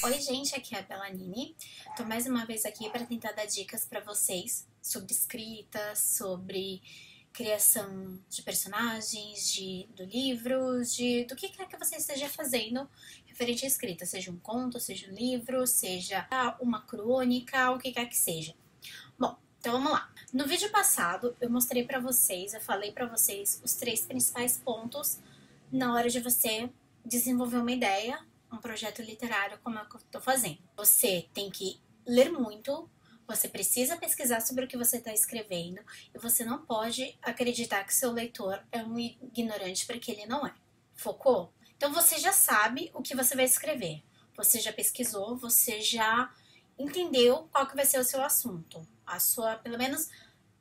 Oi gente, aqui é a Belanini. Tô mais uma vez aqui para tentar dar dicas para vocês sobre escrita, sobre criação de personagens, do livro, do que quer que você esteja fazendo referente à escrita, seja um conto, seja um livro, seja uma crônica, o que quer que seja. Bom, então vamos lá. No vídeo passado eu mostrei para vocês, eu falei para vocês os 3 principais pontos na hora de você desenvolver uma ideia, um projeto literário como é que eu tô fazendo. Você tem que ler muito, você precisa pesquisar sobre o que você está escrevendo e você não pode acreditar que seu leitor é um ignorante, porque ele não é. Focou? Então você já sabe o que você vai escrever. Você já pesquisou, você já entendeu qual que vai ser o seu assunto. Pelo menos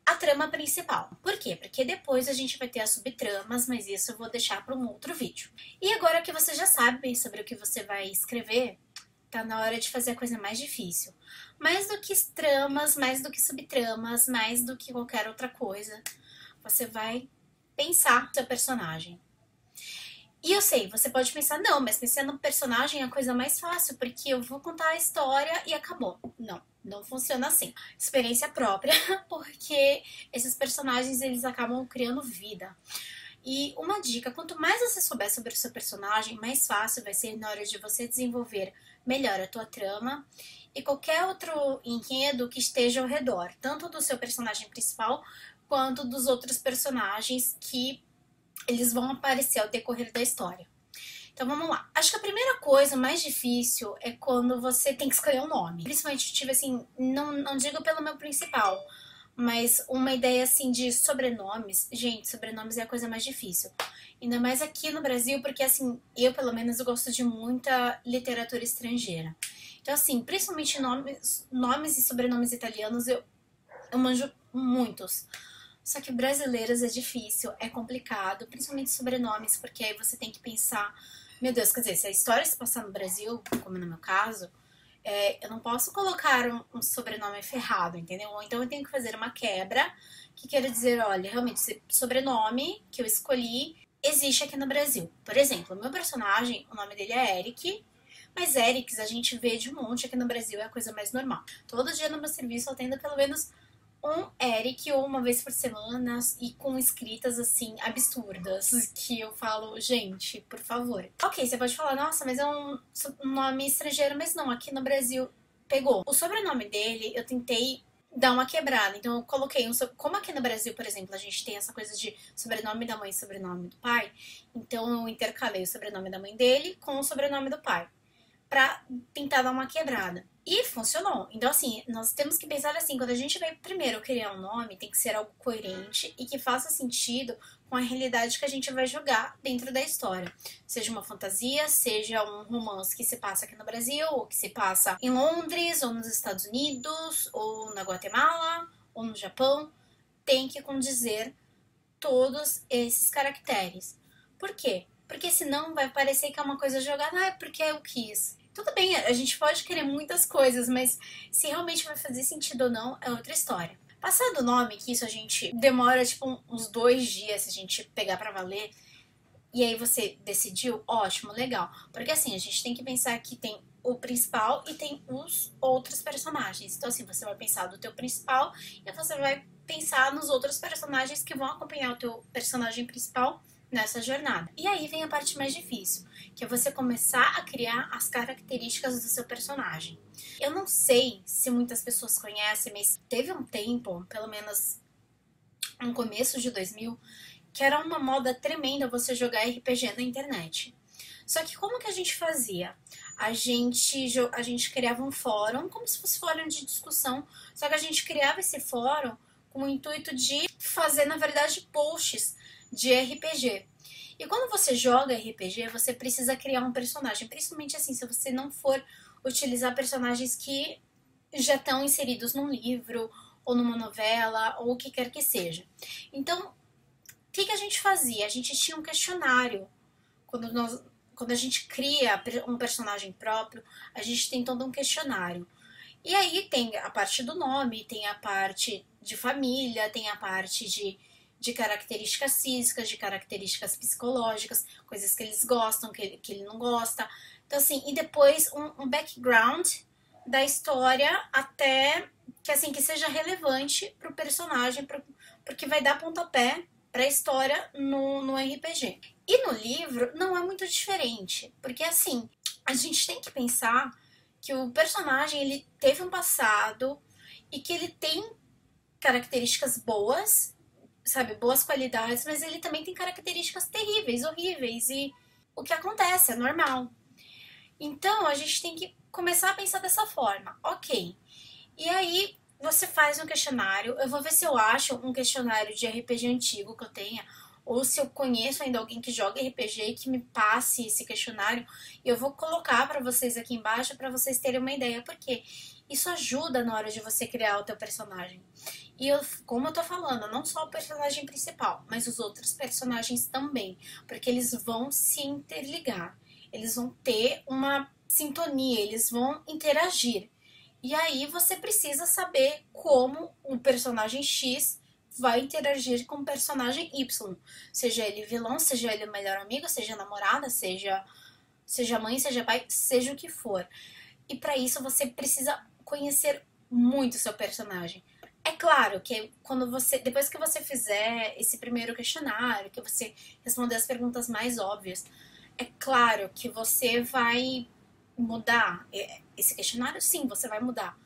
a trama principal. Por quê? Porque depois a gente vai ter as subtramas, mas isso eu vou deixar para um outro vídeo. E agora que você já sabe sobre o que você vai escrever, tá na hora de fazer a coisa mais difícil. Mais do que tramas, mais do que subtramas, mais do que qualquer outra coisa, você vai pensar no seu personagem. E eu sei, você pode pensar, não, mas pensar no personagem é a coisa mais fácil, porque eu vou contar a história e acabou. Não, não funciona assim. Experiência própria, porque esses personagens, eles acabam criando vida. E uma dica, quanto mais você souber sobre o seu personagem, mais fácil vai ser na hora de você desenvolver melhor a tua trama e qualquer outro enredo que esteja ao redor, tanto do seu personagem principal, quanto dos outros personagens que eles vão aparecer ao decorrer da história. Então vamos lá. Acho que a primeira coisa mais difícil é quando você tem que escolher um nome. Principalmente, tive assim, não digo pelo meu principal, mas uma ideia assim de sobrenomes. Gente, sobrenomes é a coisa mais difícil. Ainda mais aqui no Brasil, porque assim, eu pelo menos eu gosto de muita literatura estrangeira. Então assim, principalmente nomes e sobrenomes italianos, eu manjo muitos. Só que brasileiros é difícil, é complicado, principalmente sobrenomes, porque aí você tem que pensar, meu Deus, quer dizer, se a história se passar no Brasil, como no meu caso, eu não posso colocar um sobrenome ferrado, entendeu? Ou então eu tenho que fazer uma quebra, que quer dizer, olha, realmente, esse sobrenome que eu escolhi existe aqui no Brasil. Por exemplo, o meu personagem, o nome dele é Eric, mas Erics a gente vê de um monte aqui no Brasil, é a coisa mais normal. Todo dia no meu serviço eu atendo pelo menos um Eric ou uma vez por semana e com escritas assim absurdas que eu falo, gente, por favor. Ok, você pode falar, nossa, mas é um nome estrangeiro, mas não, aqui no Brasil pegou. O sobrenome dele eu tentei dar uma quebrada, então eu coloquei como aqui no Brasil, por exemplo, a gente tem essa coisa de sobrenome da mãe e sobrenome do pai, então eu intercalei o sobrenome da mãe dele com o sobrenome do pai pra tentar dar uma quebrada. E funcionou. Então, assim, nós temos que pensar assim, quando a gente vai primeiro criar um nome, tem que ser algo coerente e que faça sentido com a realidade que a gente vai jogar dentro da história. Seja uma fantasia, seja um romance que se passa aqui no Brasil, ou que se passa em Londres, ou nos Estados Unidos, ou na Guatemala, ou no Japão, tem que condizer todos esses caracteres. Por quê? Porque senão vai parecer que é uma coisa jogada, é porque eu quis. Tudo bem, a gente pode querer muitas coisas, mas se realmente vai fazer sentido ou não, é outra história. Passado o nome, que isso a gente demora tipo uns 2 dias se a gente pegar pra valer, e aí você decidiu, ótimo, legal. Porque assim, a gente tem que pensar que tem o principal e tem os outros personagens. Então assim, você vai pensar do teu principal e você vai pensar nos outros personagens que vão acompanhar o teu personagem principal nessa jornada. E aí vem a parte mais difícil, que é você começar a criar as características do seu personagem. Eu não sei se muitas pessoas conhecem, mas teve um tempo, pelo menos no começo de 2000, que era uma moda tremenda você jogar RPG na internet. Só que como que a gente fazia? A gente criava um fórum, como se fosse fórum de discussão, só que a gente criava esse fórum com o intuito de fazer, na verdade, posts de RPG. E quando você joga RPG, você precisa criar um personagem, principalmente assim, se você não for utilizar personagens que já estão inseridos num livro, ou numa novela, ou o que quer que seja. Então, o que a gente fazia? A gente tinha um questionário. Quando a gente cria um personagem próprio, a gente tem todo um questionário. E aí tem a parte do nome, tem a parte de família, tem a parte de de características físicas, de características psicológicas, coisas que eles gostam, que ele não gosta. Então, assim, e depois um background da história até que, assim, que seja relevante pro personagem, porque vai dar pontapé pra história no RPG. E no livro não é muito diferente, porque, assim, a gente tem que pensar que o personagem, ele teve um passado e que ele tem características boas, sabe, boas qualidades, mas ele também tem características terríveis, horríveis, e o que acontece é normal. Então, a gente tem que começar a pensar dessa forma. Ok. E aí, você faz um questionário. Eu vou ver se eu acho um questionário de RPG antigo que eu tenha, ou se eu conheço ainda alguém que joga RPG e que me passe esse questionário. E eu vou colocar para vocês aqui embaixo para vocês terem uma ideia, porque isso ajuda na hora de você criar o teu personagem. E eu, como eu tô falando, não só o personagem principal, mas os outros personagens também, porque eles vão se interligar. Eles vão ter uma sintonia, eles vão interagir. E aí você precisa saber como o personagem X vai interagir com o personagem Y. Seja ele vilão, seja ele o melhor amigo, seja namorada, seja mãe, seja pai, seja o que for. E para isso você precisa conhecer muito o seu personagem. É claro que quando você, depois que você fizer esse primeiro questionário, que você responder as perguntas mais óbvias, é claro que você vai mudar esse questionário, sim, você vai mudar.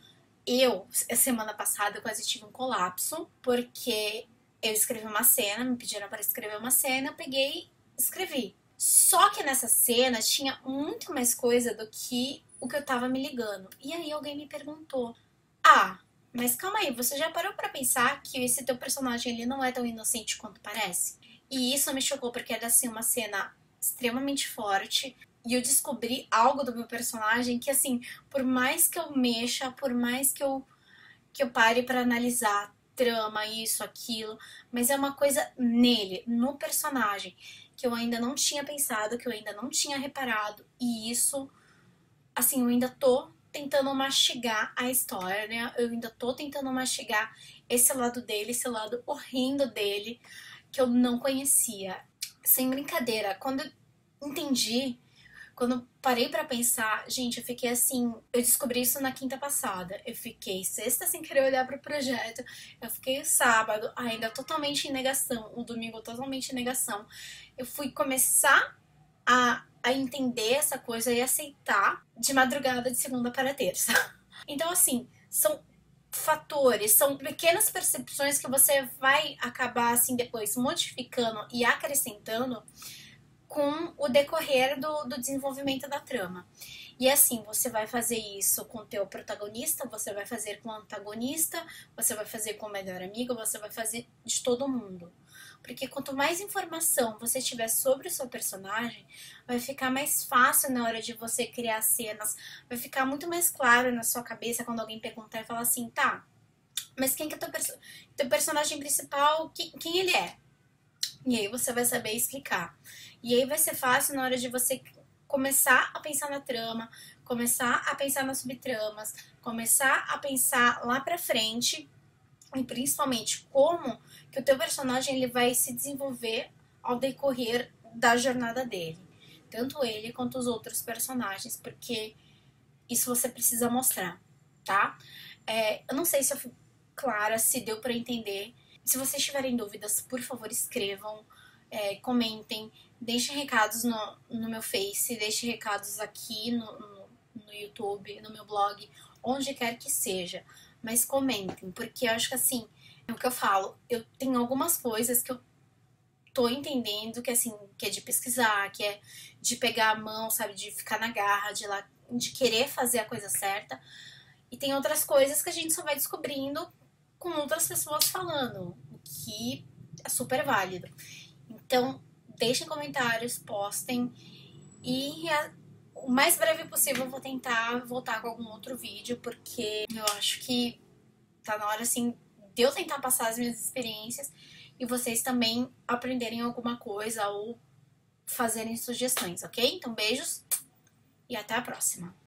Eu, semana passada, eu quase tive um colapso, porque eu escrevi uma cena, me pediram para escrever uma cena, eu peguei e escrevi. Só que nessa cena tinha muito mais coisa do que o que eu tava me ligando. E aí alguém me perguntou: Ah, mas calma aí, você já parou pra pensar que esse teu personagem ele não é tão inocente quanto parece? E isso me chocou porque era assim uma cena extremamente forte. E eu descobri algo do meu personagem que, assim, por mais que eu mexa, por mais que eu pare pra analisar trama, isso, aquilo, mas é uma coisa nele, no personagem, que eu ainda não tinha pensado, que eu ainda não tinha reparado. E isso, assim, eu ainda tô tentando mastigar a história, né? Eu ainda tô tentando mastigar esse lado dele, esse lado horrendo dele, que eu não conhecia. Sem brincadeira, quando eu entendi, quando eu parei pra pensar, gente, eu fiquei assim, eu descobri isso na quinta passada. Eu fiquei sexta sem querer olhar pro projeto. Eu fiquei sábado ainda totalmente em negação, o domingo totalmente em negação. Eu fui começar a entender essa coisa e aceitar de madrugada de segunda para terça. Então, assim, são fatores, são pequenas percepções que você vai acabar, assim, depois modificando e acrescentando com o decorrer do desenvolvimento da trama. E assim, você vai fazer isso com o teu protagonista, você vai fazer com o antagonista, você vai fazer com o melhor amigo, você vai fazer de todo mundo. Porque quanto mais informação você tiver sobre o seu personagem, vai ficar mais fácil na hora de você criar cenas, vai ficar muito mais claro na sua cabeça quando alguém perguntar e falar assim, tá, mas quem que é teu personagem principal, quem ele é? E aí você vai saber explicar. E aí vai ser fácil na hora de você começar a pensar na trama, começar a pensar nas subtramas, começar a pensar lá pra frente, e principalmente como que o teu personagem ele vai se desenvolver ao decorrer da jornada dele. Tanto ele quanto os outros personagens, porque isso você precisa mostrar, tá? Eu não sei se eu fui clara, se deu pra entender. Se vocês tiverem dúvidas, por favor, escrevam, comentem, deixem recados no meu Face, deixem recados aqui no YouTube, no meu blog, onde quer que seja. Mas comentem, porque eu acho que assim, é o que eu falo, eu tenho algumas coisas que eu tô entendendo que assim, que é de pesquisar, que é de pegar a mão, sabe, de ficar na garra, de querer fazer a coisa certa. E tem outras coisas que a gente só vai descobrindo com outras pessoas falando, o que é super válido. Então, deixem comentários, postem e o mais breve possível eu vou tentar voltar com algum outro vídeo, porque eu acho que tá na hora, assim, de eu tentar passar as minhas experiências e vocês também aprenderem alguma coisa ou fazerem sugestões, ok? Então, beijos e até a próxima!